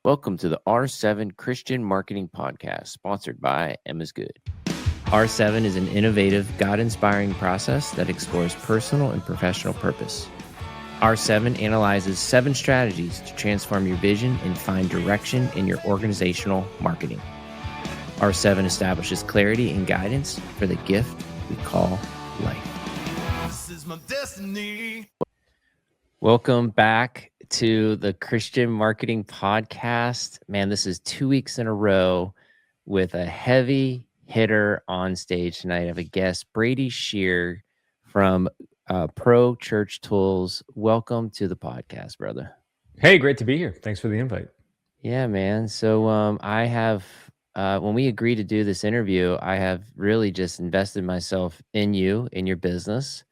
Welcome to the R7 Christian Marketing Podcast, sponsored by Emma's Good. R7 is an innovative, God-inspiring process that explores personal and professional purpose. R7 analyzes 7 strategies to transform your vision and find direction in your organizational marketing. R7 establishes clarity and guidance for the gift we call life. This is my destiny. Welcome back to the Christian Marketing Podcast. Man, this is 2 weeks in a row with a heavy hitter on stage tonight. I have a guest, Brady Shearer from Pro Church Tools. Welcome to the podcast, brother. Hey, great to be here. Thanks for the invite. Yeah, man. So I have, when we agreed to do this interview, I have really just invested myself in you, in your business.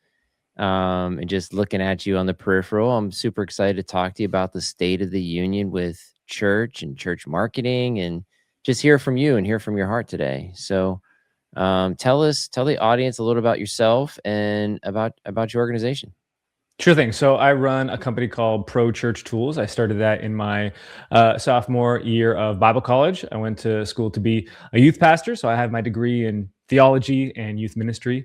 And just looking at you on the peripheral, I'm super excited to talk to you about the state of the union with church and church marketing, and just hear from you and hear from your heart today. So tell the audience a little about yourself and about your organization. Sure thing. So I run a company called Pro Church Tools. I started that in my sophomore year of Bible college. I went to school to be a youth pastor, so I have my degree in theology and youth ministry.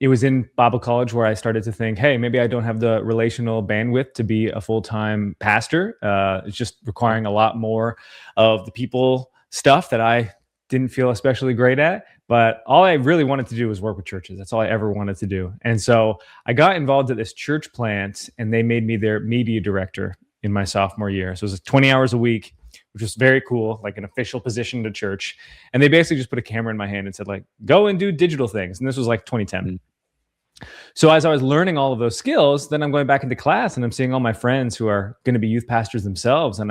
It was in Bible college where I started to think, hey, maybe I don't have the relational bandwidth to be a full-time pastor. It's just requiring a lot more of the people stuff that I didn't feel especially great at. But all I really wanted to do was work with churches. That's all I ever wanted to do. And so I got involved at this church plant, and they made me their media director in my sophomore year. So it was 20 hours a week, which was very cool, like an official position at a church. And they basically just put a camera in my hand and said, like, go and do digital things. And this was like 2010. So as I was learning all of those skills, then I'm going back into class and I'm seeing all my friends who are going to be youth pastors themselves. And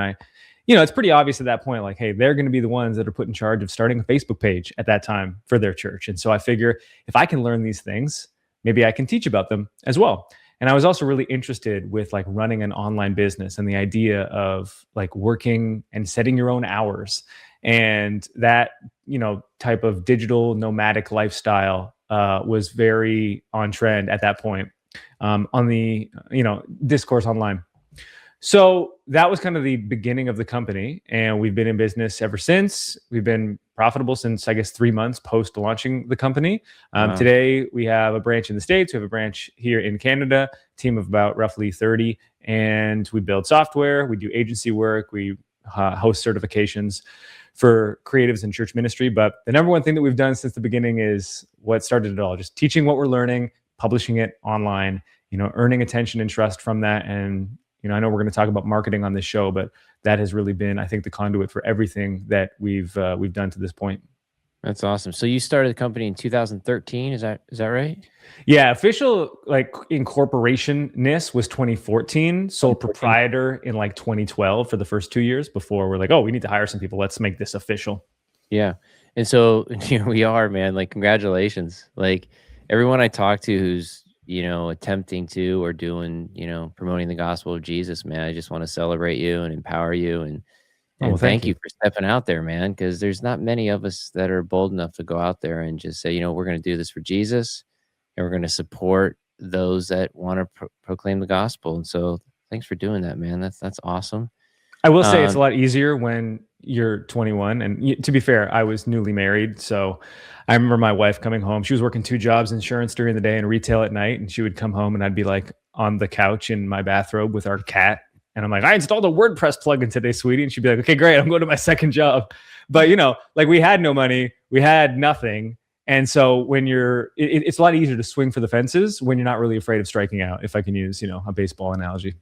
it's pretty obvious at that point, like, hey, they're going to be the ones that are put in charge of starting a Facebook page at that time for their church. And so I figure if I can learn these things, maybe I can teach about them as well. And I was also really interested with like running an online business and the idea of like working and setting your own hours and that, type of digital nomadic lifestyle was very on trend at that point on the, discourse online. So that was kind of the beginning of the company, and we've been in business ever since. We've been profitable since, I guess, 3 months post launching the company. Wow. Today, we have a branch in the States. We have a branch here in Canada, team of about roughly 30, and we build software. We do agency work. We host certifications for creatives in church ministry. But the number one thing that we've done since the beginning is what started it all, just teaching what we're learning, publishing it online, earning attention and trust from that. And I know we're going to talk about marketing on this show, but that has really been, I think, the conduit for everything that we've done to this point. That's awesome. So you started the company in 2013. Is that right? Yeah, official like incorporation-ness was 2014. Sole proprietor in like 2012 for the first 2 years before we're like, oh, we need to hire some people. Let's make this official. Yeah. And so here we are, man. Like, congratulations. Like, everyone I talk to who's attempting to or doing, promoting the gospel of Jesus, man, I just want to celebrate you and empower you and thank you for stepping out there, man, because there's not many of us that are bold enough to go out there and just say, we're going to do this for Jesus and we're going to support those that want to proclaim the gospel. And so thanks for doing that, man. That's awesome. I will say it's a lot easier when you're 21. And to be fair, I was newly married. So I remember my wife coming home. She was working 2 jobs, insurance during the day and retail at night. And she would come home and I'd be like on the couch in my bathrobe with our cat. And I'm like, I installed a WordPress plugin today, sweetie. And she'd be like, okay, great. I'm going to my second job. But, like we had no money. We had nothing. And so when it's a lot easier to swing for the fences when you're not really afraid of striking out, if I can use, a baseball analogy.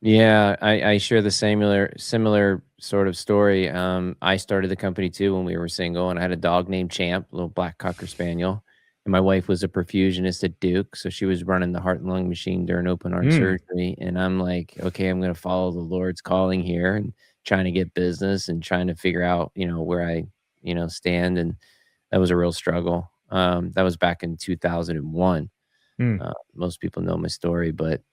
Yeah, I share the similar sort of story. I started the company too when we were single, and I had a dog named Champ, a little black Cocker Spaniel. And my wife was a perfusionist at Duke, so she was running the heart and lung machine during open heart surgery. And I'm like, okay, I'm going to follow the Lord's calling here and trying to get business and trying to figure out, where I, stand. And that was a real struggle. That was back in 2001. Most people know my story, but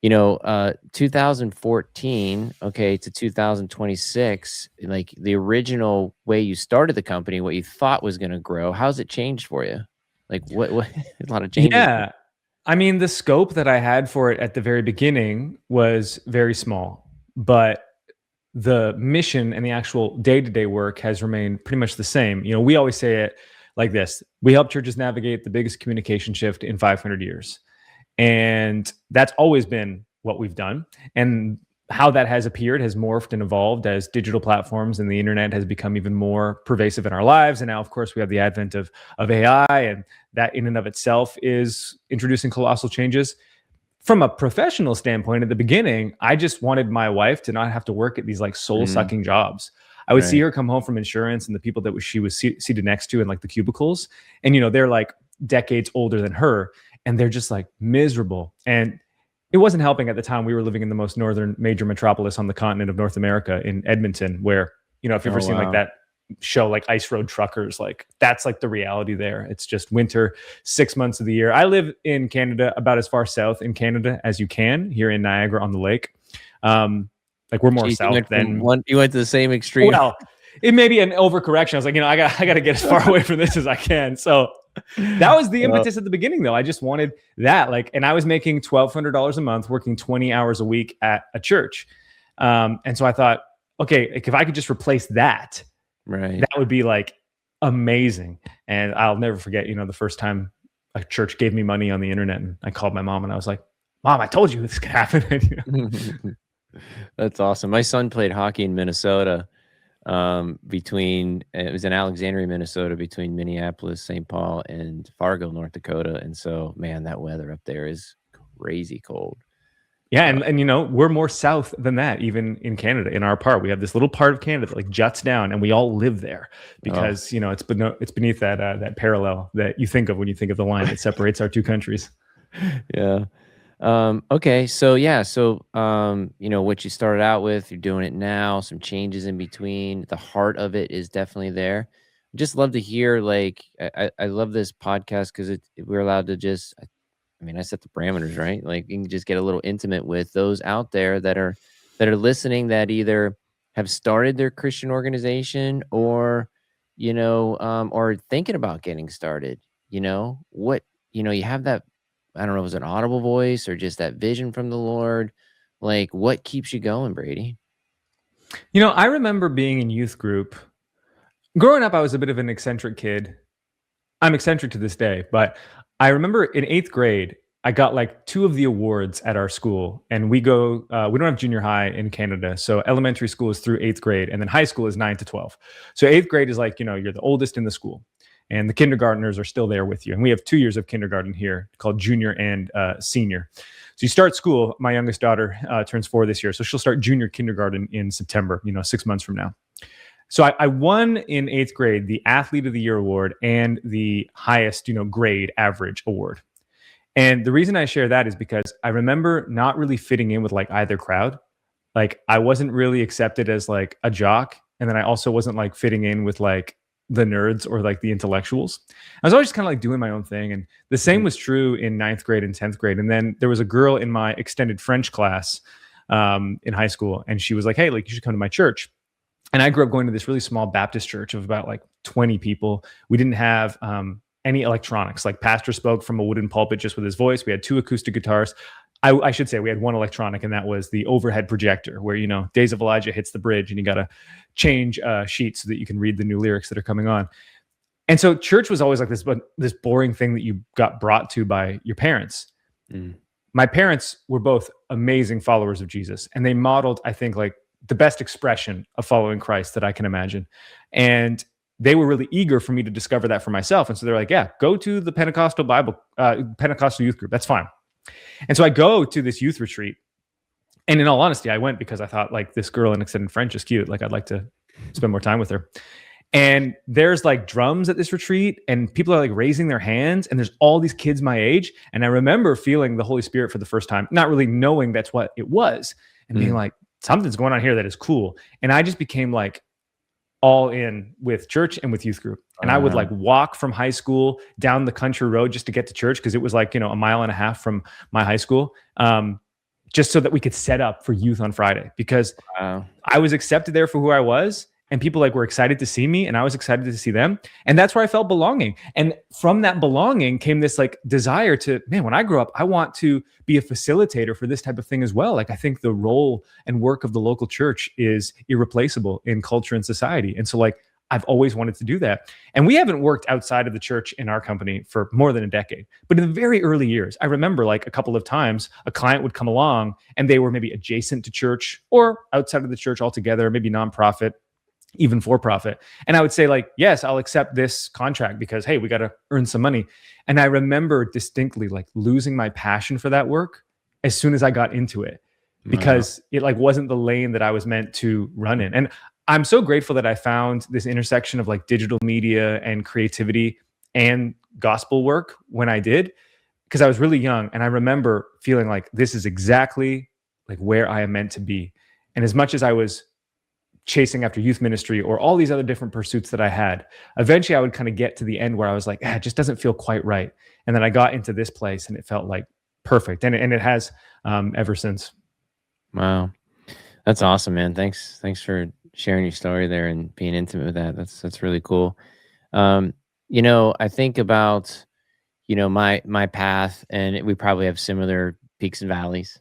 2014, okay, to 2026, like the original way you started the company, what you thought was going to grow, how's it changed for you? Like what a lot of changes. Yeah. I mean, the scope that I had for it at the very beginning was very small, but the mission and the actual day-to-day work has remained pretty much the same. We always say it like this: we help churches navigate the biggest communication shift in 500 years. And that's always been what we've done. And how that has appeared has morphed and evolved as digital platforms and the internet has become even more pervasive in our lives. And now, of course, we have the advent of AI, and that in and of itself is introducing colossal changes. From a professional standpoint, at the beginning, I just wanted my wife to not have to work at these like soul-sucking jobs. I would see her come home from insurance and the people that she was seated next to in like the cubicles, and they're like decades older than her, and they're just like miserable. And it wasn't helping at the time. We were living in the most northern major metropolis on the continent of North America, in Edmonton, where if you've ever seen like that show like Ice Road Truckers, like that's like the reality there. It's just winter 6 months of the year. I live in Canada, about as far south in Canada as you can, here in Niagara on the lake. Like we're more south than you went to the same extreme. Well, it may be an overcorrection. I was like, I got to get as far away from this as I can. So that was the impetus at the beginning, though. I just wanted that, and I was making $1,200 a month, working 20 hours a week at a church. And so I thought, okay, if I could just replace that, that would be like amazing. And I'll never forget, the first time a church gave me money on the internet, and I called my mom and I was like, Mom, I told you this could happen. That's awesome. My son played hockey in Minnesota. It was in Alexandria, Minnesota, between Minneapolis, St. Paul, and Fargo, North Dakota. And so, man, that weather up there is crazy cold. Yeah, and we're more south than that, even in Canada. In our part, we have this little part of Canada that like juts down, and we all live there because it's beneath that parallel that you think of when you think of the line that separates our two countries. Yeah. Okay. So what you started out with, you're doing it now, some changes in between. The heart of it is definitely there. Just love to hear, I love this podcast because we're allowed to just, I set the parameters, right? Like you can just get a little intimate with those out there that are listening, that either have started their Christian organization or, or thinking about getting started. You have that, I don't know if it was an audible voice or just that vision from the Lord. Like, what keeps you going, Brady? I remember being in youth group. Growing up, I was a bit of an eccentric kid. I'm eccentric to this day, but I remember in 8th grade, I got like 2 of the awards at our school, and we don't have junior high in Canada. So elementary school is through 8th grade, and then high school is 9 to 12. So 8th grade is like, you're the oldest in the school, and the kindergartners are still there with you. And we have 2 years of kindergarten here called junior and senior. So you start school. My youngest daughter turns 4 this year, so she'll start junior kindergarten in September, 6 months from now. So I won in 8th grade the Athlete of the Year award and the highest, grade average award. And the reason I share that is because I remember not really fitting in with like either crowd. Like I wasn't really accepted as like a jock, and then I also wasn't like fitting in with like the nerds or like the intellectuals. I was always just kind of like doing my own thing. And the same was true in 9th grade and 10th grade. And then there was a girl in my extended French class in high school, and she was like, hey, like you should come to my church. And I grew up going to this really small Baptist church of about like 20 people. We didn't have any electronics. Like pastor spoke from a wooden pulpit just with his voice. We had 2 acoustic guitars. I should say we had 1 electronic, and that was the overhead projector where, Days of Elijah hits the bridge and you got to change sheets so that you can read the new lyrics that are coming on. And so church was always like this boring thing that you got brought to by your parents. My parents were both amazing followers of Jesus, and they modeled, I think, like the best expression of following Christ that I can imagine. And they were really eager for me to discover that for myself. And so they're like, yeah, go to the Pentecostal youth group. That's fine. And so I go to this youth retreat. And in all honesty, I went because I thought like this girl in extended French is cute. Like I'd like to spend more time with her. And there's like drums at this retreat, and people are like raising their hands, and there's all these kids my age. And I remember feeling the Holy Spirit for the first time, not really knowing that's what it was, and being like, something's going on here that is cool. And I just became like all in with church and with youth group. And I would like walk from high school down the country road just to get to church, because it was like, 1.5 miles from my high school, just so that we could set up for youth on Friday, because I was accepted there for who I was. and people like were excited to see me and I was excited to see them. And that's where I felt belonging. And from that belonging came this like desire to, man, when I grow up, I want to be a facilitator for this type of thing as well. Like I think the role and work of the local church is irreplaceable in culture and society. And so like I've always wanted to do that. And we haven't worked outside of the church in our company for more than a decade. But in the very early years, I remember like a couple of times a client would come along and they were maybe adjacent to church or outside of the church altogether, maybe nonprofit, even for profit. And I would say like, yes, I'll accept this contract because, hey, we got to earn some money. And I remember distinctly like losing my passion for that work as soon as I got into it, because it like wasn't the lane that I was meant to run in. And I'm so grateful that I found this intersection of like digital media and creativity and gospel work when I did, because I was really young. And I remember feeling like this is exactly like where I am meant to be. And as much as I was chasing after youth ministry or all these other different pursuits that I had, eventually I would kind of get to the end where I was like, it just doesn't feel quite right. And then I got into this place and it felt like perfect. And it has ever since. Wow. That's awesome, man. Thanks for sharing your story there and being intimate with that. That's really cool. I think about, my path, and we probably have similar peaks and valleys,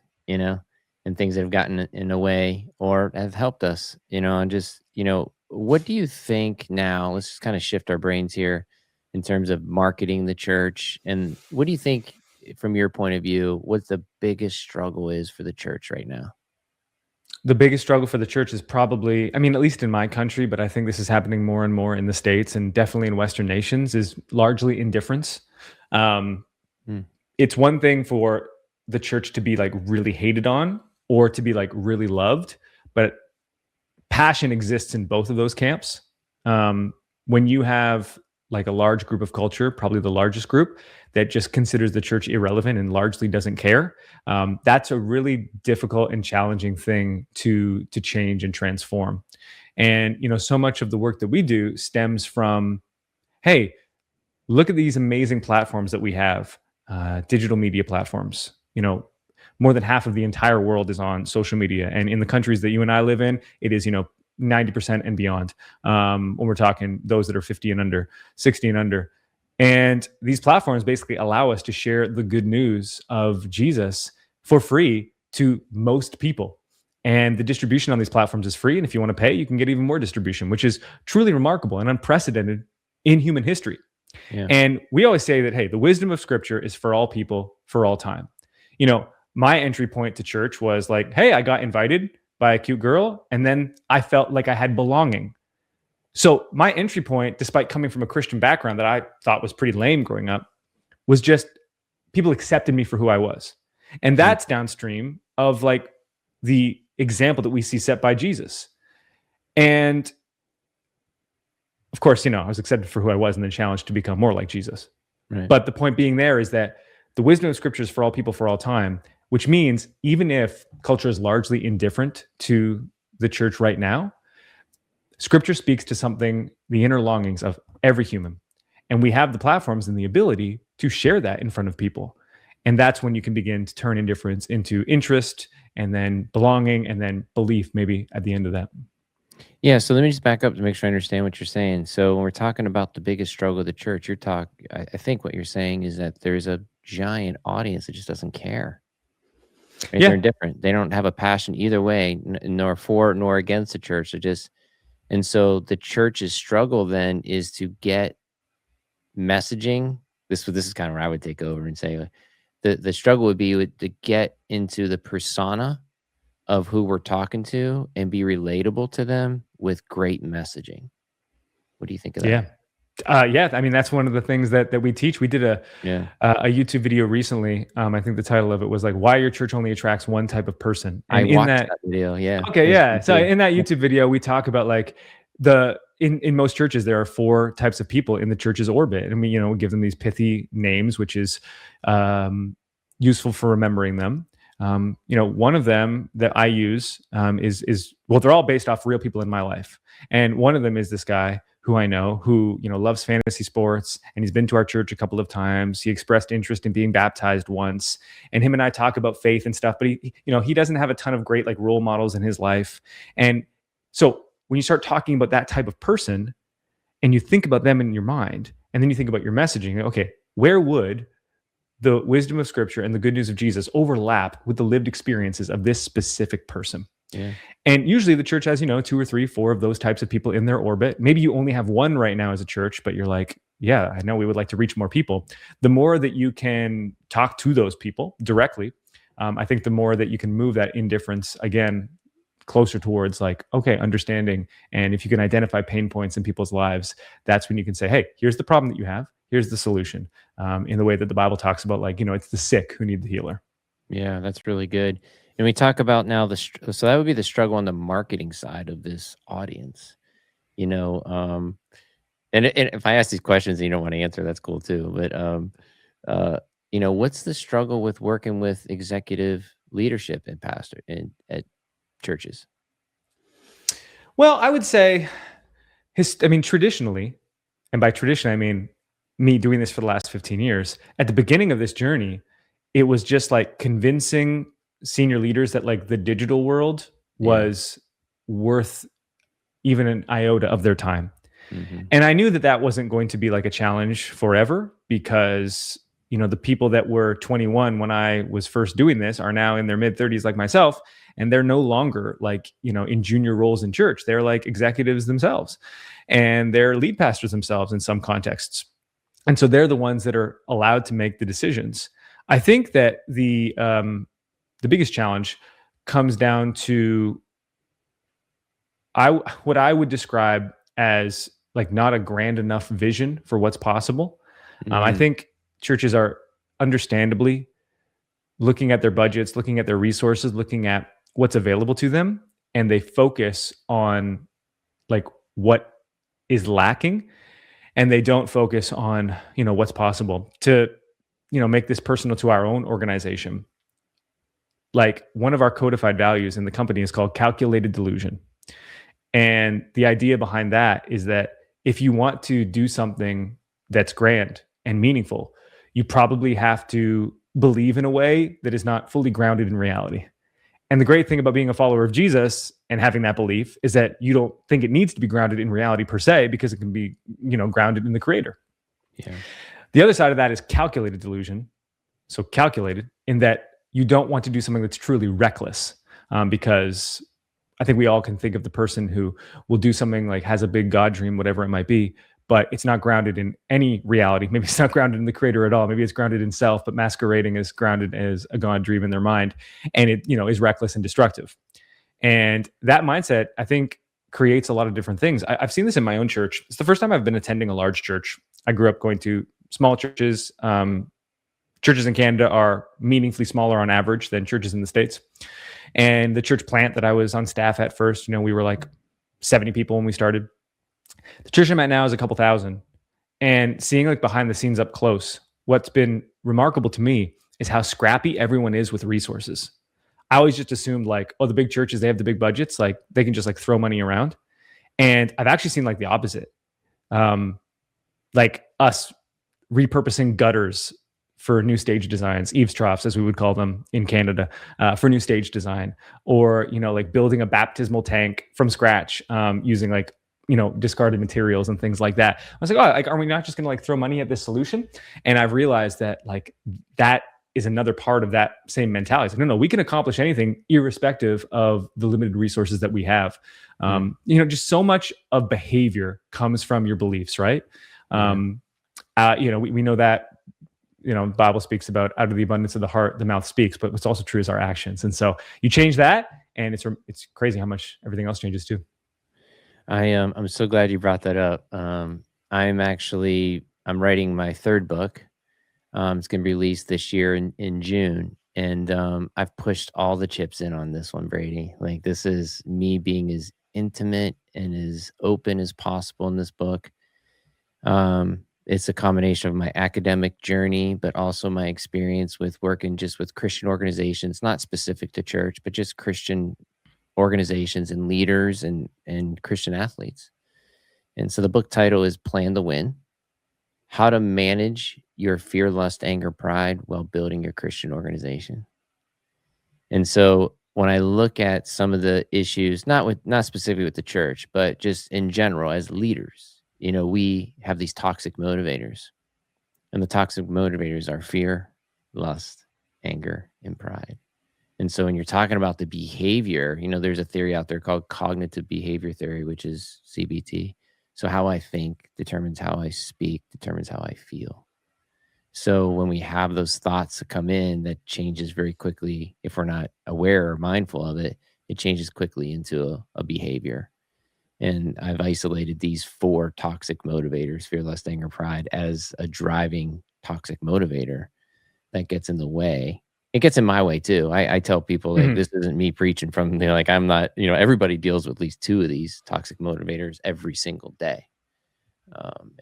and things that have gotten in the way or have helped us, and just, what do you think now? Let's just kind of shift our brains here in terms of marketing the church. And what do you think, from your point of view, what the biggest struggle is for the church right now? The biggest struggle for the church is probably, at least in my country, but I think this is happening more and more in the States and definitely in Western nations, is largely indifference. It's one thing for the church to be like really hated on or to be like really loved, but passion exists in both of those camps. When you have like a large group of culture, probably the largest group, that just considers the church irrelevant and largely doesn't care, that's a really difficult and challenging thing to change and transform. And so much of the work that we do stems from, hey, look at these amazing platforms that we have, digital media platforms. More than half of the entire world is on social media, and in the countries that you and I live in, it is 90% and beyond. When we're talking those that are 50 and under, 60 and under. And these platforms basically allow us to share the good news of Jesus for free to most people. And the distribution on these platforms is free. And if you want to pay, you can get even more distribution, which is truly remarkable and unprecedented in human history. Yeah. And we always say that, hey, the wisdom of Scripture is for all people, for all time. My entry point to church was like, hey, I got invited by a cute girl, and then I felt like I had belonging. So my entry point, despite coming from a Christian background that I thought was pretty lame growing up, was just people accepted me for who I was. And that's downstream of like the example that we see set by Jesus. And of course, I was accepted for who I was and then challenged to become more like Jesus. Right. But the point being there is that the wisdom of Scripture is for all people, for all time, which means even if culture is largely indifferent to the church right now, Scripture speaks to something, the inner longings of every human. And we have the platforms and the ability to share that in front of people. And that's when you can begin to turn indifference into interest, and then belonging, and then belief maybe at the end of that. Yeah, so let me just back up to make sure I understand what you're saying. So when we're talking about the biggest struggle of the church, I think what you're saying is that there's a giant audience that just doesn't care. Right? Yeah. They're indifferent. They don't have a passion either way, nor for nor against the church. And so the church's struggle then is to get messaging. This is kind of where I would take over and say, the struggle would be to get into the persona of who we're talking to and be relatable to them with great messaging. What do you think of that? Yeah. That's one of the things that we teach. We did a YouTube video recently. I think the title of it was like, why your church only attracts one type of person. And I watched that video. Yeah. Okay. Yeah. So in that YouTube video, we talk about like in most churches, there are 4 types of people in the church's orbit. And we give them these pithy names, which is useful for remembering them. One of them that I use is they're all based off real people in my life. And one of them is this guy who I know who, loves fantasy sports, and he's been to our church a couple of times. He expressed interest in being baptized once, and him and I talk about faith and stuff, but he doesn't have a ton of great like role models in his life. And so when you start talking about that type of person and you think about them in your mind, and then you think about your messaging, okay, where would the wisdom of Scripture and the good news of Jesus overlap with the lived experiences of this specific person? Yeah. And usually the church has, 2 or 3, 4 of those types of people in their orbit. Maybe you only have one right now as a church, but you're like, yeah, I know we would like to reach more people. The more that you can talk to those people directly, I think the more that you can move that indifference again closer towards like, okay, understanding. And if you can identify pain points in people's lives, that's when you can say, hey, here's the problem that you have. Here's the solution, in the way that the Bible talks about, like, it's the sick who need the healer. Yeah, that's really good. And we talk about now so that would be the struggle on the marketing side of this audience, you know. And if I ask these questions and you don't want to answer, that's cool too. But what's the struggle with working with executive leadership and pastor at churches? Well, I would say, traditionally, and by tradition, I mean me doing this for the last 15 years, at the beginning of this journey, it was just like convincing senior leaders that like the digital world was worth even an iota of their time. Mm-hmm. And I knew that that wasn't going to be like a challenge forever, because, the people that were 21 when I was first doing this are now in their mid 30s like myself. And they're no longer like, in junior roles in church. They're like executives themselves, and they're lead pastors themselves in some contexts. And so they're the ones that are allowed to make the decisions. I think that the biggest challenge comes down to what I would describe as like not a grand enough vision for what's possible. I think churches are understandably looking at their budgets, looking at their resources, looking at what's available to them, and they focus on like what is lacking, and they don't focus on what's possible. To make this personal to our own organization, like one of our codified values in the company is called calculated delusion. And the idea behind that is that if you want to do something that's grand and meaningful, you probably have to believe in a way that is not fully grounded in reality. And the great thing about being a follower of Jesus and having that belief is that you don't think it needs to be grounded in reality per se, because it can be, grounded in the Creator. Yeah. The other side of that is calculated delusion. So calculated in that you don't want to do something that's truly reckless, because I think we all can think of the person who will do something like has a big God dream, whatever it might be, but it's not grounded in any reality. Maybe it's not grounded in the Creator at all. Maybe it's grounded in self, but masquerading as grounded as a God dream in their mind. And it, is reckless and destructive. And that mindset, I think, creates a lot of different things. I've seen this in my own church. It's the first time I've been attending a large church. I grew up going to small churches. Churches in Canada are meaningfully smaller on average than churches in the States. And the church plant that I was on staff at first, we were like 70 people when we started. The church I'm at now is a couple thousand. And seeing like behind the scenes up close, what's been remarkable to me is how scrappy everyone is with resources. I always just assumed like, oh, the big churches, they have the big budgets, like they can just like throw money around. And I've actually seen like the opposite. Like us repurposing gutters for new stage designs, eaves troughs, as we would call them in Canada, for new stage design, or, like building a baptismal tank from scratch, using like, discarded materials and things like that. I was like, oh, like, are we not just going to like throw money at this solution? And I've realized that like that is another part of that same mentality. It's like, no, we can accomplish anything irrespective of the limited resources that we have. Just so much of behavior comes from your beliefs, right? We know that, the Bible speaks about out of the abundance of the heart, the mouth speaks, but what's also true is our actions. And so you change that, and it's crazy how much everything else changes too. I'm so glad you brought that up. I'm writing my third book. It's going to be released this year in June. And I've pushed all the chips in on this one, Brady. Like, this is me being as intimate and as open as possible in this book. It's a combination of my academic journey, but also my experience with working just with Christian organizations, not specific to church, but just Christian organizations and leaders and Christian athletes. And so the book title is Plan to Win: How to Manage Your Fear, Lust, Anger, Pride While Building Your Christian Organization. And so when I look at some of the issues, not specifically with the church, but just in general as leaders, we have these toxic motivators, and the toxic motivators are fear, lust, anger, and pride. And so when you're talking about the behavior, there's a theory out there called cognitive behavior theory, which is CBT. So how I think determines how I speak, determines how I feel. So when we have those thoughts that come in, that changes very quickly. If we're not aware or mindful of it, it changes quickly into a behavior. And I've isolated these 4 toxic motivators, fear, lust, anger, pride, as a driving toxic motivator that gets in the way. It gets in my way too. I tell people, like, this isn't me preaching from, like, I'm not, everybody deals with at least 2 of these toxic motivators every single day.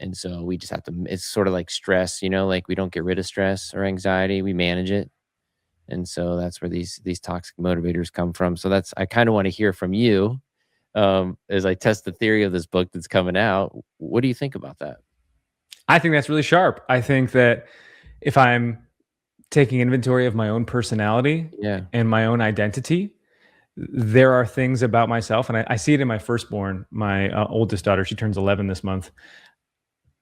And so we just have to, it's sort of like stress, like we don't get rid of stress or anxiety, we manage it. And so that's where these toxic motivators come from. So I kind of want to hear from you, as I test the theory of this book that's coming out. What do you think about that? I think that's really sharp. I think that if I'm taking inventory of my own personality Yeah. and my own identity, there are things about myself, and I see it in my firstborn, my oldest daughter. She turns 11 this month.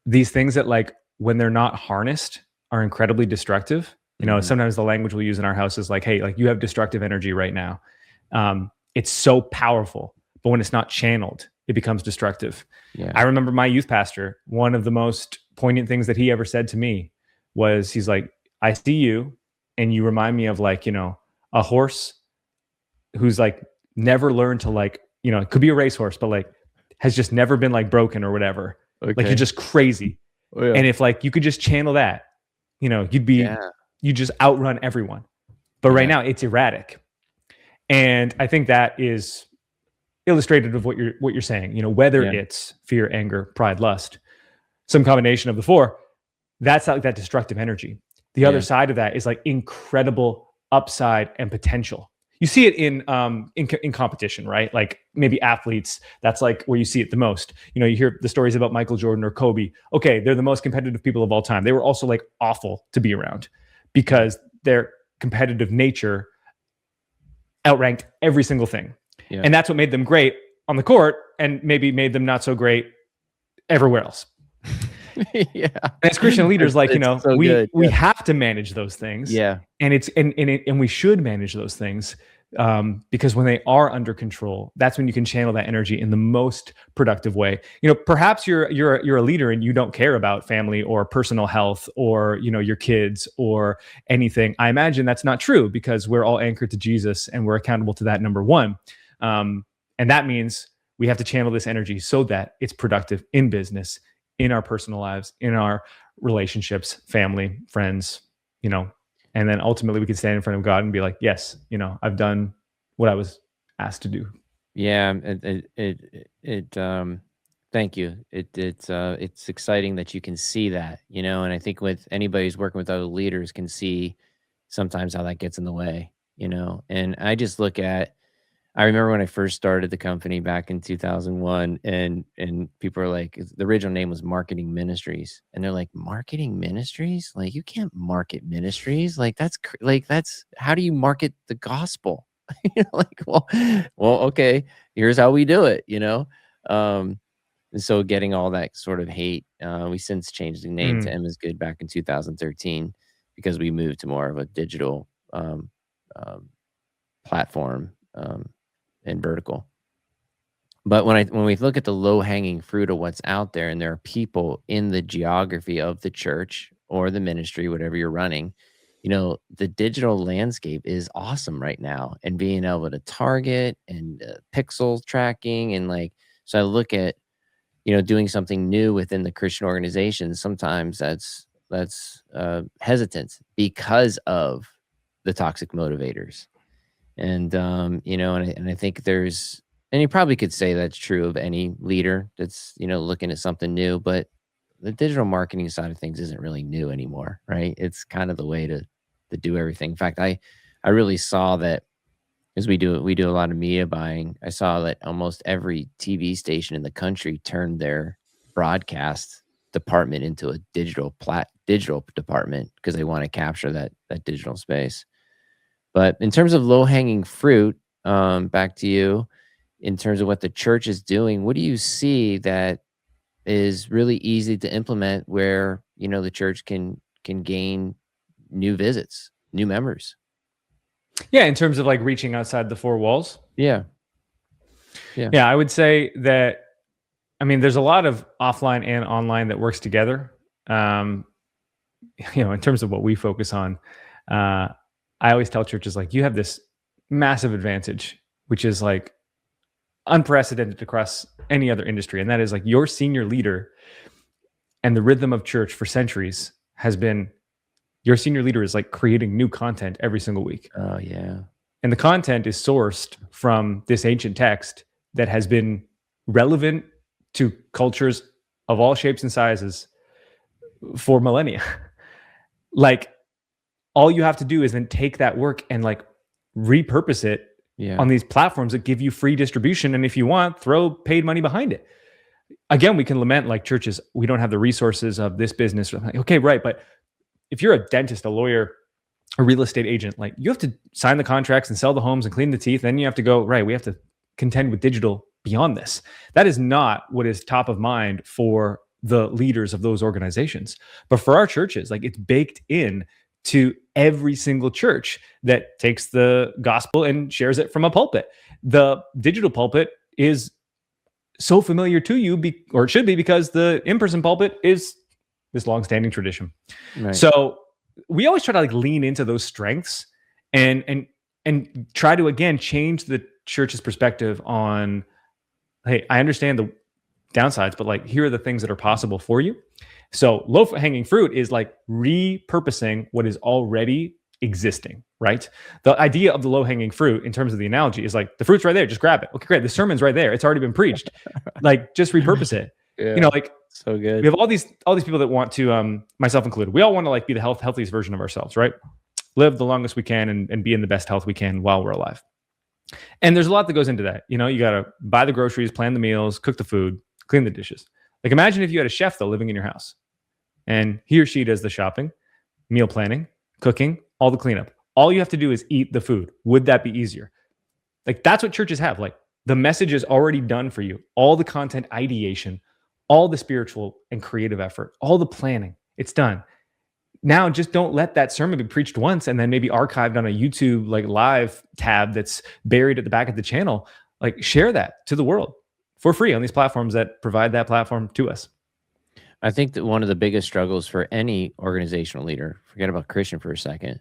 These things that, like, when they're not harnessed, are incredibly destructive. Sometimes the language we use in our house is like, hey, like, you have destructive energy right now. It's so powerful, but when it's not channeled, it becomes destructive. Yeah. I remember my youth pastor, one of the most poignant things that he ever said to me was, he's like, I see you and you remind me of, like, a horse who's, like, never learned to, like, it could be a racehorse, but, like, has just never been, like, broken or whatever. Okay. Like, you're just crazy. Oh, yeah. And if, like, you could just channel that, you just outrun everyone. But right now it's erratic. And I think that is illustrative of what you're saying, whether it's fear, anger, pride, lust, some combination of the 4, that's not like that destructive energy. The other side of that is, like, incredible upside and potential. You see it in competition, right? Like, maybe athletes, that's, like, where you see it the most. You hear the stories about Michael Jordan or Kobe. Okay, they're the most competitive people of all time. They were also, like, awful to be around because their competitive nature outranked every single thing. Yeah. And that's what made them great on the court and maybe made them not so great everywhere else. Yeah. And as Christian leaders, like, so we have to manage those things. Yeah. And we should manage those things, because when they are under control, that's when you can channel that energy in the most productive way. Perhaps you're a leader and you don't care about family or personal health or, your kids or anything. I imagine that's not true, because we're all anchored to Jesus and we're accountable to that, number one. And that means we have to channel this energy so that it's productive in business, in our personal lives, in our relationships, family, friends, and then ultimately we can stand in front of God and be like, yes, I've done what I was asked to do. Yeah. Thank you. It's exciting that you can see that, and I think with anybody who's working with other leaders can see sometimes how that gets in the way, and I just look at, I remember when I first started the company back in 2001, and people are like, the original name was Marketing Ministries, and they're like, marketing ministries? Like, you can't market ministries. Like, that's how do you market the gospel? Like, well, okay, here's how we do it, and so getting all that sort of hate, we since changed the name to M is Good back in 2013 because we moved to more of a digital platform. And vertical. But when we look at the low hanging fruit of what's out there, and there are people in the geography of the church or the ministry, whatever you're running, the digital landscape is awesome right now, and being able to target and pixel tracking, and, like, so I look at, doing something new within the Christian organization. Sometimes that's hesitant because of the toxic motivators. And, and I think and you probably could say that's true of any leader that's, looking at something new, but the digital marketing side of things isn't really new anymore, right? It's kind of the way to do everything. In fact, I really saw that as we do a lot of media buying. I saw that almost every TV station in the country turned their broadcast department into a digital department because they want to capture that digital space. But in terms of low hanging fruit, back to you, in terms of what the church is doing, what do you see that is really easy to implement where, the church can gain new visits, new members? Yeah, in terms of like reaching outside the four walls. Yeah. Yeah, I would say that, I mean, there's a lot of offline and online that works together. In terms of what we focus on, I always tell churches, like, you have this massive advantage, which is like unprecedented across any other industry. And that is like your senior leader, and the rhythm of church for centuries has been your senior leader is like creating new content every single week. Oh, yeah. And the content is sourced from this ancient text that has been relevant to cultures of all shapes and sizes for millennia. Like, all you have to do is then take that work and like repurpose it on these platforms that give you free distribution. And if you want, throw paid money behind it. Again, we can lament like churches, we don't have the resources of this business. Like, okay, right. But if you're a dentist, a lawyer, a real estate agent, like, you have to sign the contracts and sell the homes and clean the teeth. Then you have to go, right, we have to contend with digital beyond this. That is not what is top of mind for the leaders of those organizations. But for our churches, like, it's baked in to every single church that takes the gospel and shares it from a pulpit. The digital pulpit is so familiar to you, or it should be, because the in-person pulpit is this long-standing tradition. Right. So we always try to like lean into those strengths and try to, again, change the church's perspective on, hey, I understand the downsides, but like, here are the things that are possible for you. So low-hanging fruit is like repurposing what is already existing, right? The idea of the low-hanging fruit, in terms of the analogy, is like, the fruit's right there, just grab it. Okay, great. The sermon's right there. It's already been preached. Like, just repurpose it. Yeah, like, so good. We have all these people that want to, myself included, we all want to like be the healthiest version of ourselves, right? Live the longest we can and be in the best health we can while we're alive. And there's a lot that goes into that. You got to buy the groceries, plan the meals, cook the food, clean the dishes. Like, imagine if you had a chef, though, living in your house, and he or she does the shopping, meal planning, cooking, all the cleanup. All you have to do is eat the food. Would that be easier? Like, that's what churches have. Like, the message is already done for you. All the content ideation, all the spiritual and creative effort, all the planning, it's done. Now, just don't let that sermon be preached once and then maybe archived on a YouTube like live tab that's buried at the back of the channel. Like, share that to the world for free on these platforms that provide that platform to us. I think that one of the biggest struggles for any organizational leader, forget about Christian for a second,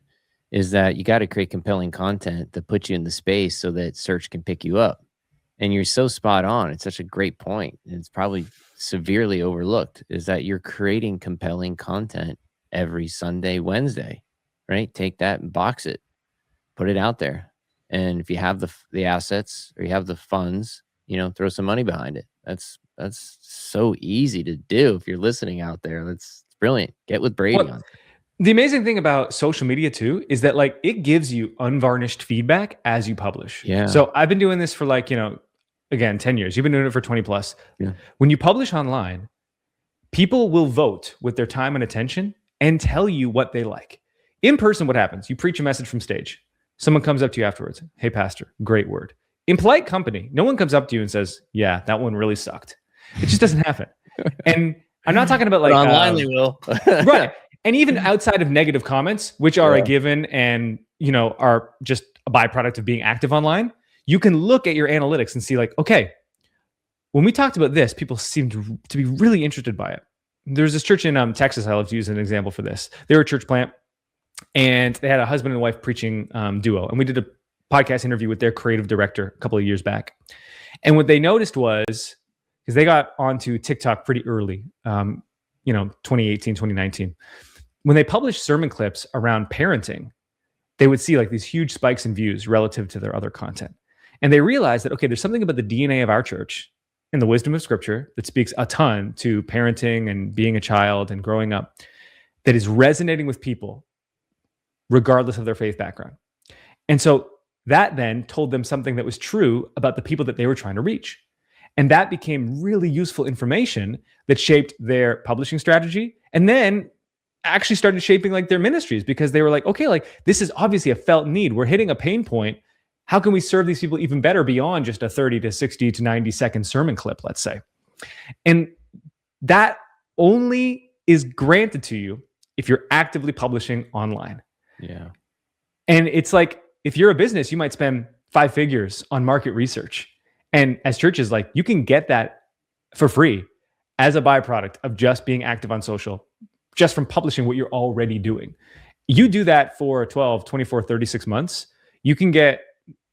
is that you got to create compelling content that puts you in the space so that search can pick you up. And you're so spot on. It's such a great point. And it's probably severely overlooked, is that you're creating compelling content every Sunday, Wednesday, right? Take that and box it, put it out there. And if you have the assets, or you have the funds, throw some money behind it. That's so easy to do. If you're listening out there, that's brilliant. Get with Brady on it. The amazing thing about social media too is that like, it gives you unvarnished feedback as you publish. Yeah. So I've been doing this for like, again, 10 years. You've been doing it for 20 plus. Yeah. When you publish online, people will vote with their time and attention and tell you what they like. In person, what happens? You preach a message from stage. Someone comes up to you afterwards. Hey, pastor, great word. In polite company, no one comes up to you and says, yeah, that one really sucked. It just doesn't happen. And I'm not talking about like online they will. Right. And even outside of negative comments, which are a given and, are just a byproduct of being active online, you can look at your analytics and see like, okay, when we talked about this, people seemed to be really interested by it. There's this church in Texas I love to use as an example for this. They were a church plant, and they had a husband and wife preaching duo. And we did a podcast interview with their creative director a couple of years back. And what they noticed was, because they got onto TikTok pretty early, 2018, 2019. When they published sermon clips around parenting, they would see like these huge spikes in views relative to their other content. And they realized that, okay, there's something about the DNA of our church and the wisdom of scripture that speaks a ton to parenting and being a child and growing up that is resonating with people regardless of their faith background. And so that then told them something that was true about the people that they were trying to reach. And that became really useful information that shaped their publishing strategy. And then actually started shaping like their ministries, because they were like, okay, like this is obviously a felt need. We're hitting a pain point. How can we serve these people even better beyond just a 30 to 60 to 90-second sermon clip, let's say? And that only is granted to you if you're actively publishing online. Yeah. And it's like, if you're a business, you might spend 5 figures on market research. And as churches, like, you can get that for free as a byproduct of just being active on social, just from publishing what you're already doing. You do that for 12, 24, 36 months, you can get,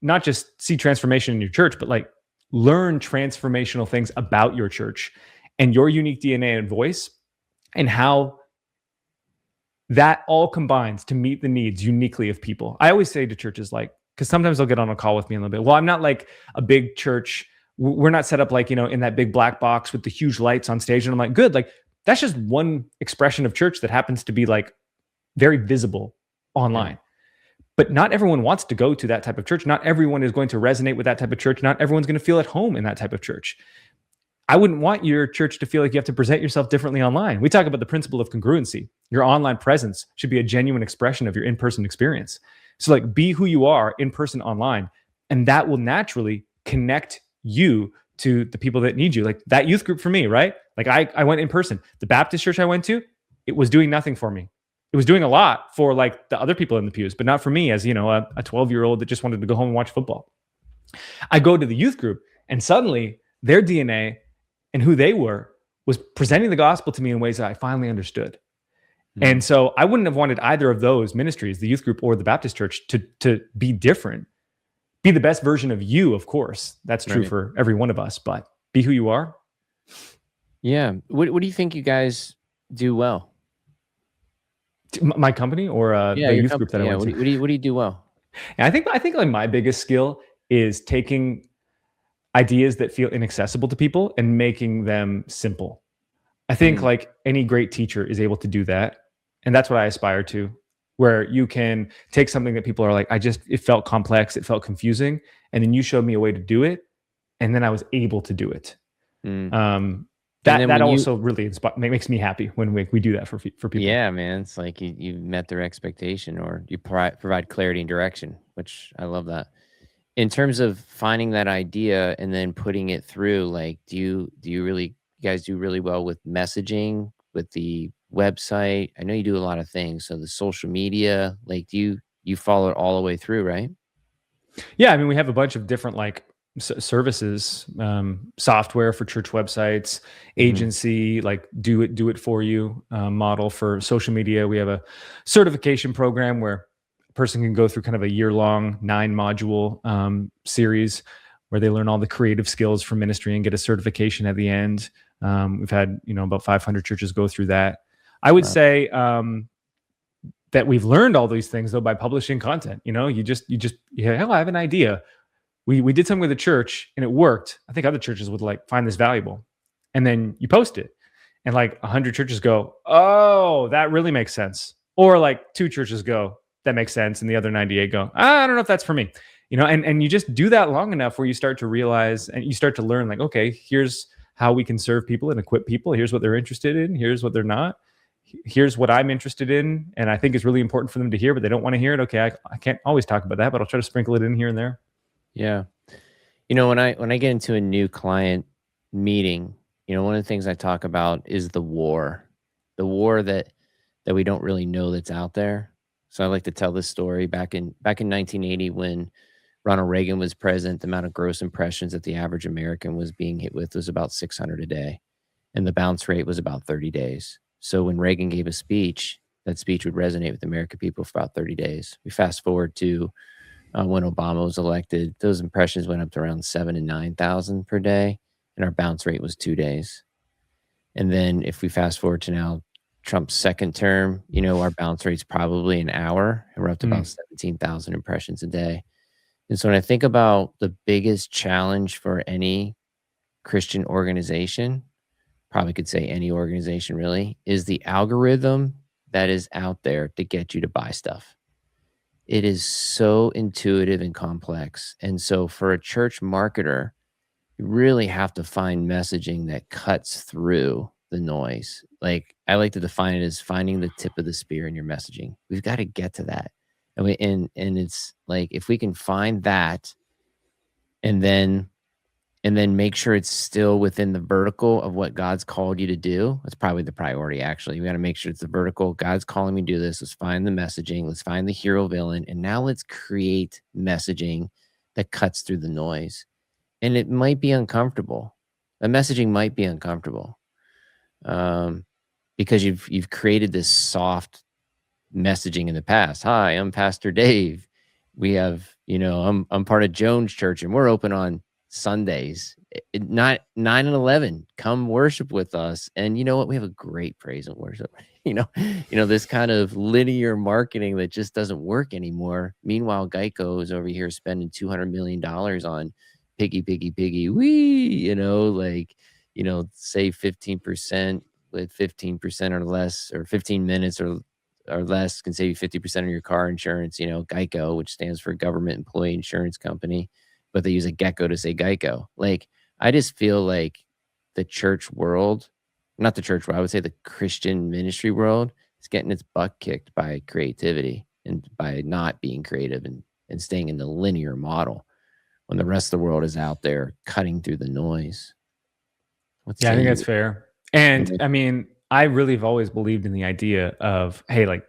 not just see transformation in your church, but like learn transformational things about your church and your unique DNA and voice, and how that all combines to meet the needs uniquely of people. I always say to churches, like, because sometimes they'll get on a call with me in a little bit. Well, I'm not like a big church. We're not set up like, in that big black box with the huge lights on stage. And I'm like, good. Like, that's just one expression of church that happens to be like very visible online. But not everyone wants to go to that type of church. Not everyone is going to resonate with that type of church. Not everyone's going to feel at home in that type of church. I wouldn't want your church to feel like you have to present yourself differently online. We talk about the principle of congruency. Your online presence should be a genuine expression of your in-person experience. So like, be who you are in person, online, and that will naturally connect you to the people that need you. Like that youth group for me, right? Like I went in person. The Baptist church I went to, it was doing nothing for me. It was doing a lot for like the other people in the pews, but not for me as, a 12-year-old that just wanted to go home and watch football. I go to the youth group, and suddenly their DNA and who they were was presenting the gospel to me in ways that I finally understood. And so I wouldn't have wanted either of those ministries, the youth group or the Baptist church, to be different. Be the best version of you, of course. That's true for every one of us, but be who you are. Yeah. What do you think you guys do well? My company or the youth group that I went to? What do you do well? And I think like my biggest skill is taking ideas that feel inaccessible to people and making them simple. I think like any great teacher is able to do that. And that's what I aspire to, where you can take something that people are like, it felt complex, it felt confusing. And then you showed me a way to do it. And then I was able to do it. That also really makes me happy when we do that for people. Yeah, man. It's like you met their expectation, or you provide clarity and direction, which I love that. In terms of finding that idea and then putting it through, like, you guys do really well with messaging, with the website? I know you do a lot of things. So the social media, like, you follow it all the way through, right? Yeah. I mean, we have a bunch of different like services, software for church websites, agency, like do it for you model for social media. We have a certification program where a person can go through kind of a year-long 9-module series where they learn all the creative skills for ministry and get a certification at the end. We've had, about 500 churches go through that. I would say that we've learned all these things though by publishing content. Hell, I have an idea. We did something with the church and it worked. I think other churches would like find this valuable. And then you post it and like 100 churches go, oh, that really makes sense. Or like 2 churches go, that makes sense. And the other 98 go, I don't know if that's for me. And you just do that long enough where you start to realize and you start to learn like, okay, here's how we can serve people and equip people. Here's what they're interested in. Here's what they're not. Here's what I'm interested in. And I think it's really important for them to hear, but they don't want to hear it. Okay, I can't always talk about that, but I'll try to sprinkle it in here and there. Yeah. When I get into a new client meeting, one of the things I talk about is the war that we don't really know that's out there. So I like to tell this story back in 1980 when Ronald Reagan was president. The amount of gross impressions that the average American was being hit with was about 600 a day, and the bounce rate was about 30 days. So when Reagan gave a speech, that speech would resonate with the American people for about 30 days. We fast forward to when Obama was elected, those impressions went up to around 7,000 and 9,000 per day, and our bounce rate was 2 days. And then if we fast forward to now, Trump's second term, our bounce rate's probably an hour, and we're up to about 17,000 impressions a day. And so when I think about the biggest challenge for any Christian organization, probably could say any organization really, is the algorithm that is out there to get you to buy stuff. It is so intuitive and complex. And so for a church marketer, you really have to find messaging that cuts through the noise. Like, I like to define it as finding the tip of the spear in your messaging. We've got to get to that. And it's like, if we can find that and then make sure it's still within the vertical of what God's called you to do. That's probably the priority, actually. We got to make sure it's the vertical. God's calling me to do this. Let's find the messaging. Let's find the hero villain. And now let's create messaging that cuts through the noise. And it might be uncomfortable. The messaging might be uncomfortable, because you've created this soft messaging in the past. Hi, I'm Pastor Dave. We have, I'm part of Jones Church, and we're open on Sundays, not 9 and 11. Come worship with us. And you know what? We have a great praise and worship. This kind of linear marketing that just doesn't work anymore. Meanwhile, Geico is over here spending $200 million on piggy, piggy, piggy, wee, save 15% with 15% or less, or 15 minutes or less can save you 50% of your car insurance. Geico, which stands for Government Employee Insurance Company, but they use a gecko to say Geico. Like, I just feel like the church world, not the church world, I would say the Christian ministry world, is getting its butt kicked by creativity and by not being creative and staying in the linear model, when the rest of the world is out there cutting through the noise. I think that's fair. And I mean, I really have always believed in the idea of, hey, like,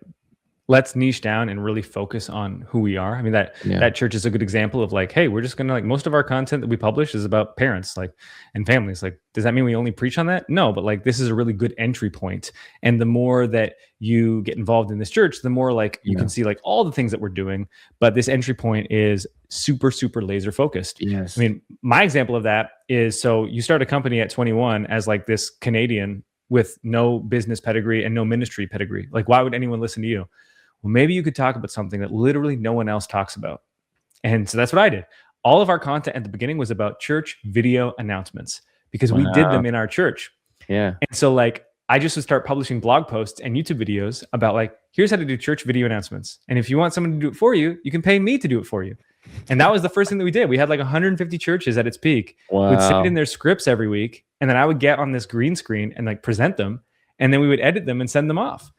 let's niche down and really focus on who we are. I mean, that church is a good example of like, hey, we're just going to, like, most of our content that we publish is about parents, like, and families. Like, does that mean we only preach on that? No, but like, this is a really good entry point. And the more that you get involved in this church, the more like you can see like all the things that we're doing. But this entry point is super, super laser focused. Yes. I mean, my example of that is, so you start a company at 21 as like this Canadian with no business pedigree and no ministry pedigree. Like, why would anyone listen to you? Well, maybe you could talk about something that literally no one else talks about. And so that's what I did. All of our content at the beginning was about church video announcements, because we did them in our church. Yeah. And so like, I just would start publishing blog posts and YouTube videos about like, here's how to do church video announcements. And if you want someone to do it for you, you can pay me to do it for you. And that was the first thing that we did. We had like 150 churches at its peak. Wow. We'd send in their scripts every week. And then I would get on this green screen and like present them. And then we would edit them and send them off.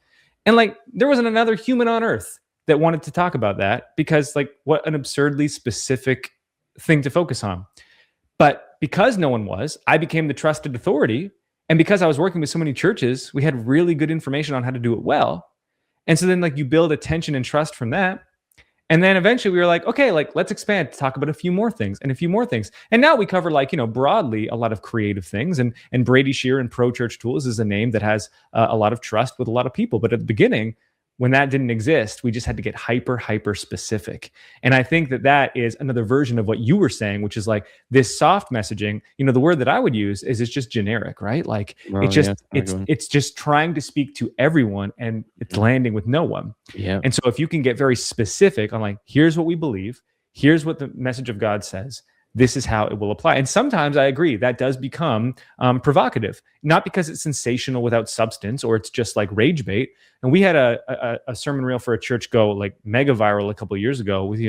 And like, there wasn't another human on earth that wanted to talk about that, because like, what an absurdly specific thing to focus on. But because no one was, I became the trusted authority. And because I was working with so many churches, we had really good information on how to do it well. And so then like, you build attention and trust from that. And then eventually we were like, okay, like, let's expand to talk about a few more things and a few more things. And now we cover like, broadly a lot of creative things. And Brady Shearer and Pro Church Tools is a name that has a lot of trust with a lot of people. But at the beginning, when that didn't exist, we just had to get hyper specific. And I think that is another version of what you were saying, which is like this soft messaging. The word that I would use is it's just generic, right? Like, it's just trying to speak to everyone, and it's landing with no one. Yeah. And so if you can get very specific on like, here's what we believe, here's what the message of God says, this is how it will apply. And sometimes I agree that does become provocative, not because it's sensational without substance or it's just like rage bait. And we had a sermon reel for a church go like mega viral a couple of years ago with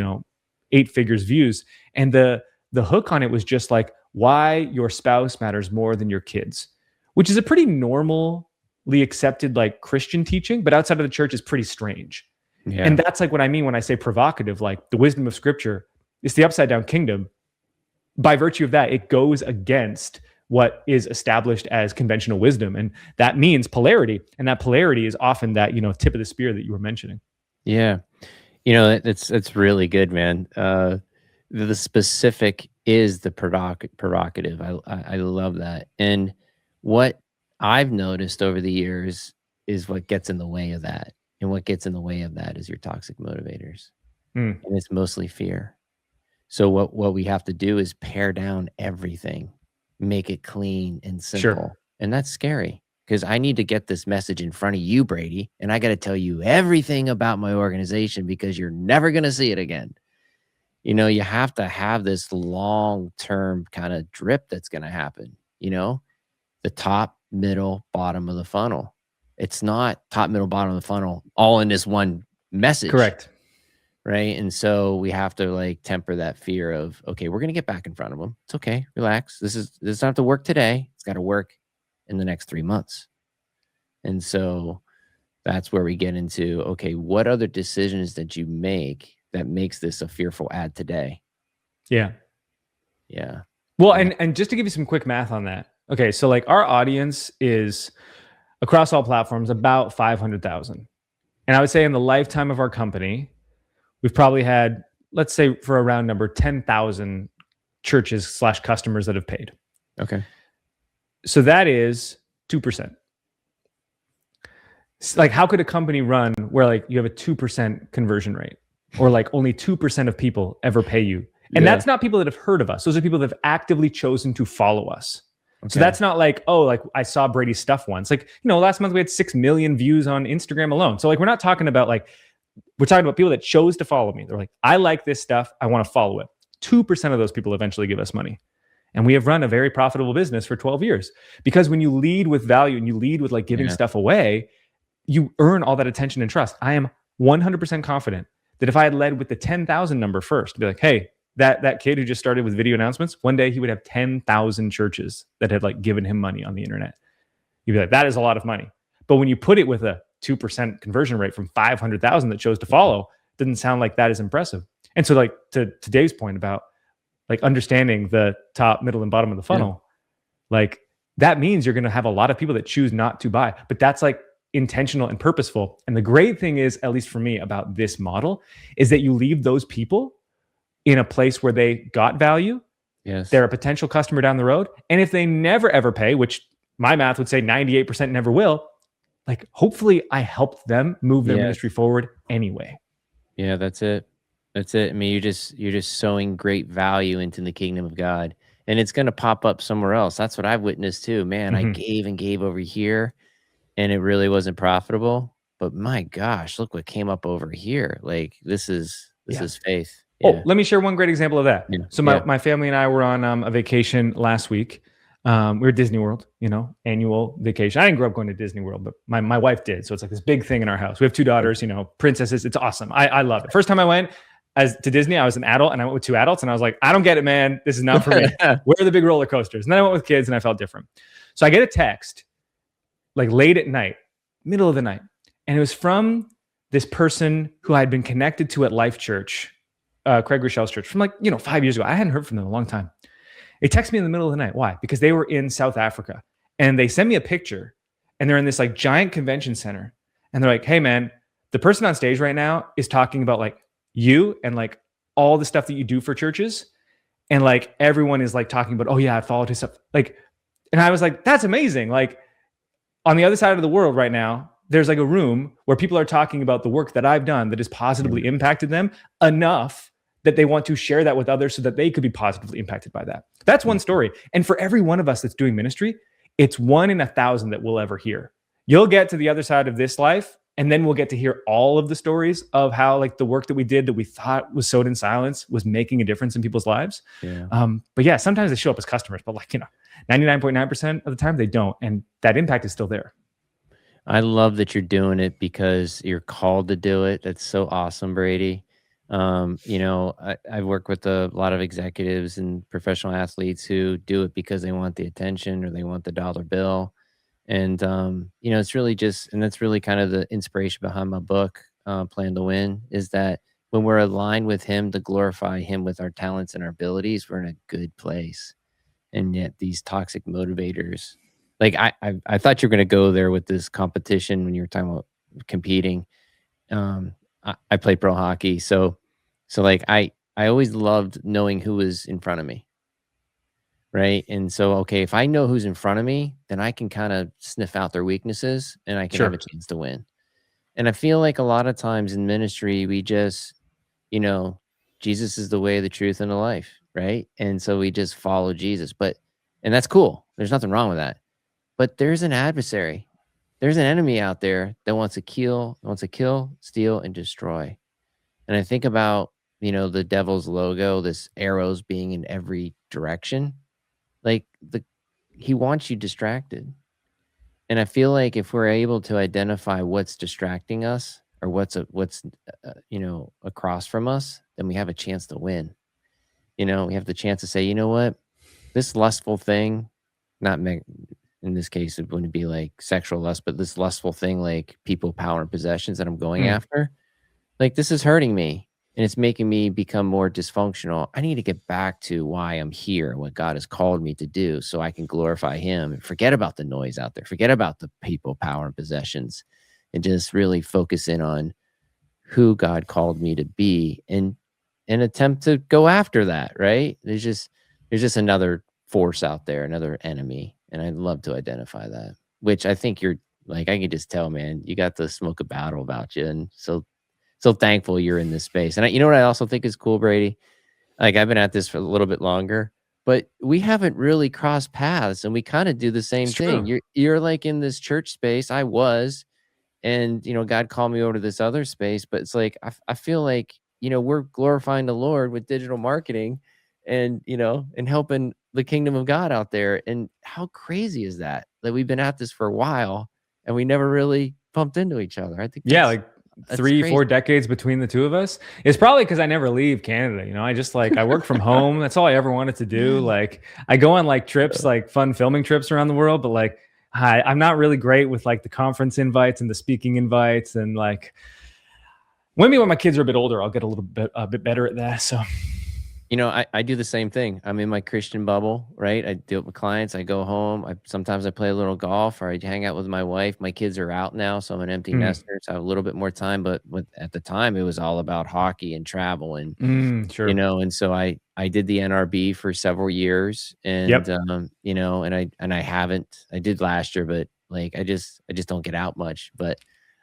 8 figures views, and the hook on it was just like, why your spouse matters more than your kids, which is a pretty normally accepted like Christian teaching, but outside of the church is pretty strange. Yeah. And that's like what I mean when I say provocative. Like, the wisdom of Scripture is the upside down kingdom. By virtue of that, it goes against what is established as conventional wisdom. And that means polarity. And that polarity is often that, tip of the spear that you were mentioning. Yeah. It's really good, man. The specific is the provocative. I love that. And what I've noticed over the years is what gets in the way of that. And what gets in the way of that is your toxic motivators. And it's mostly fear. So what we have to do is pare down everything, make it clean and simple. Sure. And that's scary, because I need to get this message in front of you, Brady, and I got to tell you everything about my organization, because you're never going to see it again. You have to have this long-term kind of drip that's going to happen, the top, middle, bottom of the funnel. It's not top, middle, bottom of the funnel all in this one message. Correct. Right. And so we have to like temper that fear of, okay, we're going to get back in front of them. It's okay. Relax. This doesn't have to work today. It's got to work in the next 3 months. And so that's where we get into, okay, what other decisions did you make that makes this a fearful ad today? Yeah. Yeah. Well, Yeah. and just to give you some quick math on that. Okay, so like our audience is across all platforms about 500,000. And I would say in the lifetime of our company, we've probably had, let's say for a round number, 10,000 churches / customers that have paid. Okay. So that is 2%. Like, how could a company run where like you have a 2% conversion rate, or like only 2% of people ever pay you? And Yeah. that's not people that have heard of us. Those are people that have actively chosen to follow us. So Okay. that's not like, oh, like I saw Brady's stuff once. Like, last month we had 6 million views on Instagram alone. So like, we're not talking about like, we're talking about people that chose to follow me. They're like, I like this stuff, I want to follow it. 2% of those people eventually give us money. And we have run a very profitable business for 12 years. Because when you lead with value and you lead with like giving stuff away, you earn all that attention and trust. I am 100% confident that if I had led with the 10,000 number first, be like, hey, that kid who just started with video announcements, one day he would have 10,000 churches that had like given him money on the internet. You'd be like, that is a lot of money. But when you put it with a 2% conversion rate from 500,000 that chose to follow, it didn't sound like that is impressive. And so like to Dave's point about like understanding the top, middle, and bottom of the funnel, like that means you're going to have a lot of people that choose not to buy, but that's like intentional and purposeful. And the great thing is, at least for me, about this model is that you leave those people in a place where they got value. Yes. They're a potential customer down the road. And if they never ever pay, which my math would say 98% never will, like hopefully I helped them move their ministry forward anyway. Yeah, that's it. That's it. I mean, you're just sowing great value into the kingdom of God, and it's going to pop up somewhere else. That's what I've witnessed too. Man, I gave and gave over here, and it really wasn't profitable. But my gosh, look what came up over here. Like this is faith. Yeah. Oh, let me share one great example of that. Yeah. So my family and I were on a vacation last week. We were at Disney World, annual vacation. I didn't grow up going to Disney World, but my wife did. So it's like this big thing in our house. We have 2 daughters, princesses. It's awesome. I love it. First time I went to Disney, I was an adult, and I went with 2 adults, and I was like, I don't get it, man. This is not for me. Where are the big roller coasters? And then I went with kids, and I felt different. So I get a text like late at night, middle of the night, and it was from this person who I had been connected to at Life Church, Craig Rochelle's church, from like 5 years ago. I hadn't heard from them in a long time. They text me in the middle of the night. Why? Because they were in South Africa, and they send me a picture, and they're in this like giant convention center, and they're like, hey man, the person on stage right now is talking about like you and like all the stuff that you do for churches, and like everyone is like talking about, oh yeah, I followed his stuff. Like, and I was like, that's amazing. Like on the other side of the world right now, there's like a room where people are talking about the work that I've done that has positively impacted them enough that they want to share that with others so that they could be positively impacted by that. That's one story. And for every one of us that's doing ministry, it's 1 in 1,000 that we'll ever hear. You'll get to the other side of this life, and then we'll get to hear all of the stories of how like the work that we did that we thought was sowed in silence was making a difference in people's lives. Yeah. But yeah, sometimes they show up as customers, but like, 99.9% of the time they don't. And that impact is still there. I love that you're doing it because you're called to do it. That's so awesome, Brady. I've worked with a lot of executives and professional athletes who do it because they want the attention or they want the dollar bill. And, it's really and that's really kind of the inspiration behind my book, Plan to Win, is that when we're aligned with him to glorify him with our talents and our abilities, we're in a good place. And yet these toxic motivators, like I thought you were going to go there with this competition when you were talking about competing. I play pro hockey. So like I always loved knowing who was in front of me. Right. And so, okay, if I know who's in front of me, then I can kind of sniff out their weaknesses and I can have a chance to win. And I feel like a lot of times in ministry, we just, Jesus is the way, the truth, and the life. Right. And so we just follow Jesus. And that's cool. There's nothing wrong with that. But there's an adversary. There's an enemy out there that wants to kill, steal, and destroy. And I think about, the devil's logo, this arrows being in every direction. Like he wants you distracted. And I feel like if we're able to identify what's distracting us or what's across from us, then we have a chance to win. We have the chance to say, you know what, this lustful thing, in this case, it wouldn't be like sexual lust, but this lustful thing, like people, power, and possessions that I'm going Mm. after, like this is hurting me and it's making me become more dysfunctional. I need to get back to why I'm here, what God has called me to do, so I can glorify Him and forget about the noise out there, forget about the people, power, and possessions, and just really focus in on who God called me to be and attempt to go after that, right? There's just another force out there, another enemy, and I'd love to identify that. Which I think you're like I can just tell, man, you got the smoke of battle about you, and so thankful you're in this space. And you know what I also think is cool, Brady? Like I've been at this for a little bit longer, but we haven't really crossed paths, and we kind of do the same It's thing. true. You're like in this church space. I was, and God called me over to this other space, but it's like I feel like we're glorifying the Lord with digital marketing and and helping the kingdom of God out there. And how crazy is that we've been at this for a while and we never really bumped into each other? I think Yeah, that's like that's three, crazy. 4 decades between the two of us. It's probably because I never leave Canada. I just I work from home. That's all I ever wanted to do. Like I go on like trips, like fun filming trips around the world, but like I'm not really great with like the conference invites and the speaking invites. And like maybe when my kids are a bit older, I'll get a bit better at that. So I do the same thing. I'm in my Christian bubble, right? I deal with clients. I go home. Sometimes I play a little golf or I hang out with my wife. My kids are out now, so I'm an empty mm, nester. So I have a little bit more time. But at the time, it was all about hockey and travel, and sure. and so I did the NRB for several years, and Yep. and I haven't. I did last year, but like I just don't get out much. But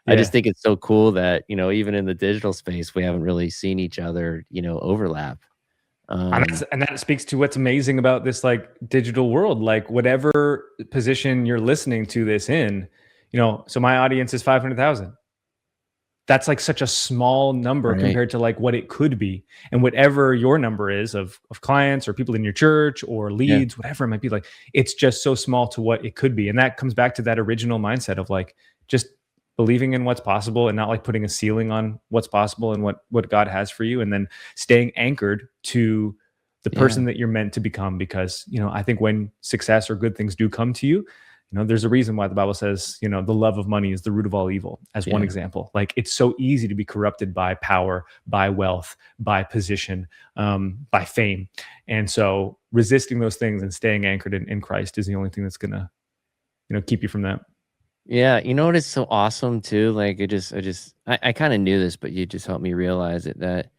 I just Yeah. think it's so cool that even in the digital space, we haven't really seen each other, overlap. And that speaks to what's amazing about this like digital world. Like whatever position you're listening to this in, so my audience is 500,000. That's like such a small number Right. compared to like what it could be. And whatever your number is of clients or people in your church or Yeah. leads, whatever it might be, like it's just so small to what it could be. And that comes back to that original mindset of like just believing in what's possible and not like putting a ceiling on what's possible and what God has for you, and then staying anchored to the Yeah. person that you're meant to become. Because I think when success or good things do come to you, there's a reason why the Bible says, the love of money is the root of all evil, as one Yeah. example. Like it's so easy to be corrupted by power, by wealth, by position, by fame. And so resisting those things and staying anchored in Christ is the only thing that's gonna, keep you from that. Yeah. You know what is so awesome too? Like I kind of knew this, but you just helped me realize it that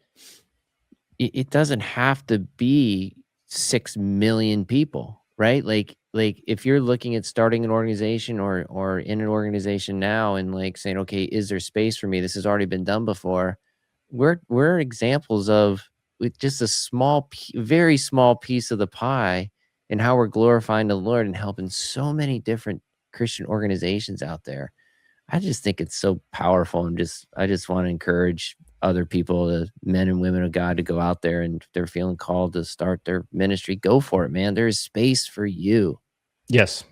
it doesn't have to be 6 million people, right? Like if you're looking at starting an organization or in an organization now and like saying, okay, is there space for me? This has already been done before. We're examples of with just a very small piece of the pie and how we're glorifying the Lord and helping so many different Christian organizations out there. I just think it's so powerful, and I just want to encourage other people, the men and women of God, to go out there, and if they're feeling called to start their ministry, go for it, man. There is space for you. Yes.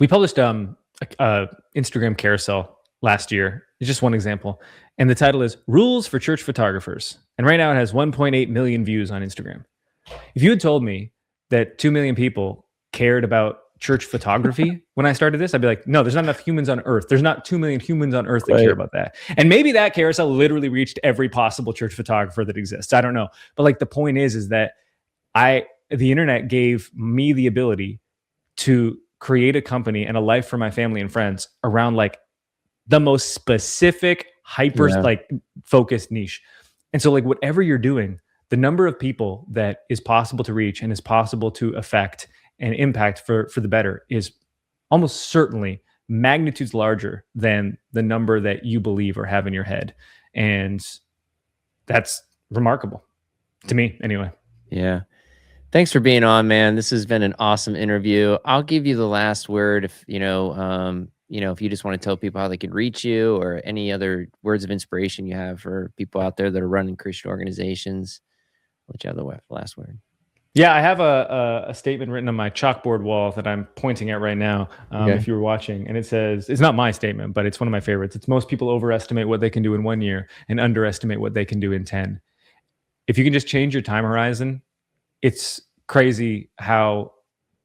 We published Instagram carousel last year. It's just one example. And the title is Rules for Church Photographers. And right now it has 1.8 million views on Instagram. If you had told me that 2 million people cared about church photography when I started this, I'd be like, no, there's not enough humans on earth. There's not 2 million humans on earth that care Right. about that. And maybe that carousel literally reached every possible church photographer that exists. I don't know. But like the point is that the internet gave me the ability to create a company and a life for my family and friends around like the most specific, hyper Yeah. like focused niche. And so like whatever you're doing, the number of people that is possible to reach and is possible to affect and impact for the better is almost certainly magnitudes larger than the number that you believe or have in your head. And that's remarkable to me anyway. Yeah. Thanks for being on, man. This has been an awesome interview. I'll give you the last word if if you just want to tell people how they can reach you or any other words of inspiration you have for people out there that are running Christian organizations. I'll let you have the last word. Yeah, I have a statement written on my chalkboard wall that I'm pointing at right now. Okay. If you were watching, and it says, it's not my statement, but it's one of my favorites. It's most people overestimate what they can do in 1 year and underestimate what they can do in 10. If you can just change your time horizon, it's crazy how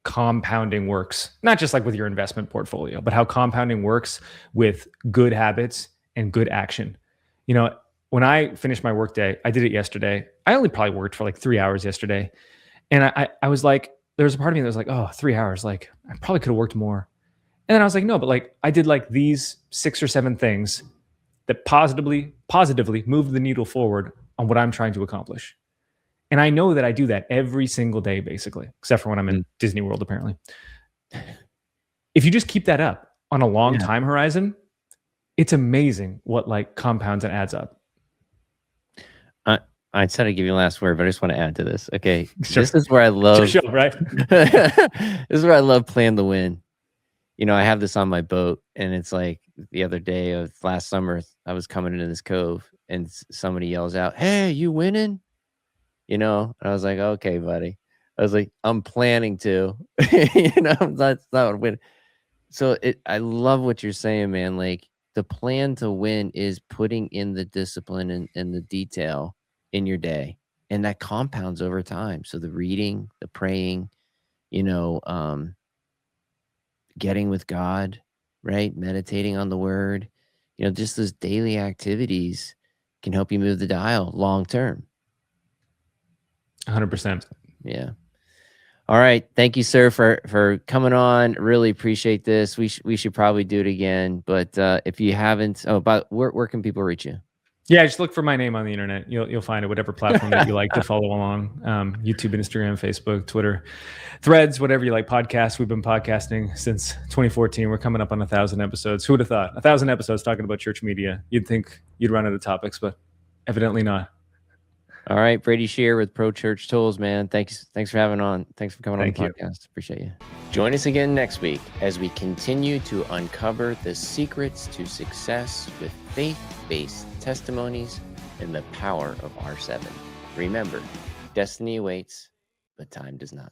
compounding works, not just like with your investment portfolio, but how compounding works with good habits and good action. You know, when I finished my workday, I did it yesterday. I only probably worked for like 3 hours yesterday. And I was like, there was a part of me that was like, oh, 3 hours. Like I probably could have worked more. And then I was like, no, but like I did like these 6 or 7 things that positively moved the needle forward on what I'm trying to accomplish. And I know that I do that every single day, basically, except for when I'm in Disney World, apparently. If you just keep that up on a long time horizon, it's amazing what like compounds and adds up. I said I'd give you the last word, but I just want to add to this. Okay. Sure. This is where I love, Sure, right? this is where I love Plan to Win. You know, I have this on my boat, and it's like the other day of last summer, I was coming into this cove and somebody yells out, "Hey, you winning?" You know, and I was like, "Okay, buddy." I was like, "I'm planning to," you know, that's not win. So I love what you're saying, man. Like the plan to win is putting in the discipline and the detail in your day, and that compounds over time. So the reading, the praying, you know, getting with God, right? Meditating on the word, you know, just those daily activities can help you move the dial long term. 100%. Yeah. All right. Thank you, sir, for coming on. Really appreciate this. We should probably do it again. But if you haven't, where can people reach you? Yeah, just look for my name on the internet. You'll find it, whatever platform that you like to follow along. YouTube, Instagram, Facebook, Twitter, Threads, whatever you like. Podcasts. We've been podcasting since 2014. We're coming up on 1,000 episodes. Who would have thought? 1,000 episodes talking about church media. You'd think you'd run out of topics, but evidently not. All right, Brady Shearer with Pro Church Tools, man. Thanks for having on. Thanks for coming on the Thank podcast. Appreciate you. Join us again next week as we continue to uncover the secrets to success with faith-based testimonies and the power of R7. Remember, destiny awaits, but time does not.